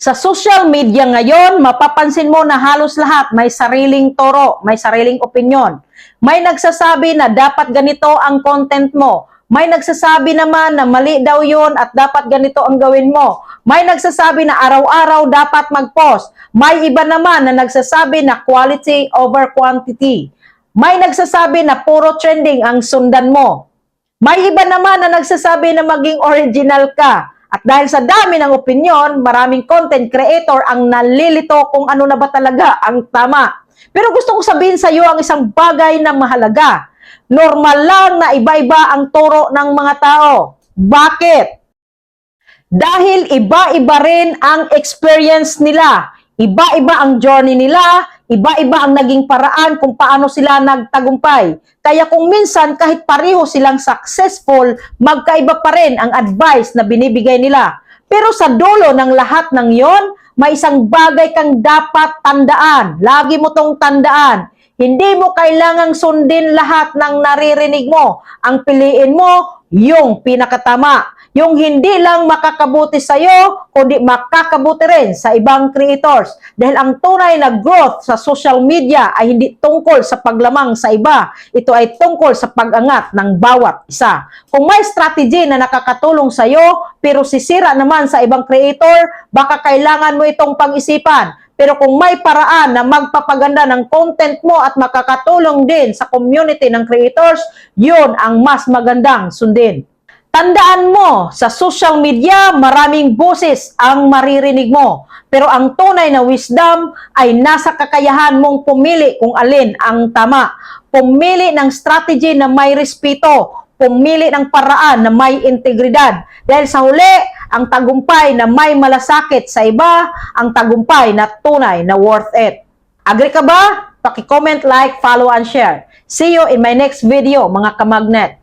Sa social media ngayon, mapapansin mo na halos lahat may sariling toro, may sariling opinyon. May nagsasabi na dapat ganito ang content mo. May nagsasabi naman na mali daw yun at dapat ganito ang gawin mo. May nagsasabi na araw-araw dapat mag-post. May iba naman na nagsasabi na quality over quantity. May nagsasabi na puro trending ang sundan mo. May iba naman na nagsasabi na maging original ka. At dahil sa dami ng opinion, maraming content creator ang nalilito kung ano na ba talaga ang tama. Pero gusto ko sabihin sa iyo ang isang bagay na mahalaga. Normal lang na iba-iba ang turo ng mga tao. Bakit? Dahil iba-iba rin ang experience nila. Iba-iba ang journey nila, iba-iba ang naging paraan kung paano sila nagtagumpay. Kaya kung minsan kahit pareho silang successful, magkaiba pa rin ang advice na binibigay nila. Pero sa dulo ng lahat ng yon, may isang bagay kang dapat tandaan. Lagi mo tong tandaan. Hindi mo kailangang sundin lahat ng naririnig mo. Ang piliin mo, yung pinakatama. Yung hindi lang makakabuti sa iyo, kundi makakabuti rin sa ibang creators. Dahil ang tunay na growth sa social media ay hindi tungkol sa paglamang sa iba. Ito ay tungkol sa pag-angat ng bawat isa. Kung may strategy na nakakatulong sa iyo, pero sisira naman sa ibang creator, baka kailangan mo itong pag-isipan. Pero kung may paraan na magpapaganda ng content mo at makakatulong din sa community ng creators, yun ang mas magandang sundin. Tandaan mo, sa social media, maraming boses ang maririnig mo. Pero ang tunay na wisdom ay nasa kakayahan mong pumili kung alin ang tama. Pumili ng strategy na may respeto. Pumili ng paraan na may integridad. Dahil sa huli, ang tagumpay na may malasakit sa iba, ang tagumpay na tunay na worth it. Agree ka ba? Paki-comment, like, follow, and share. See you in my next video, mga kamagnet.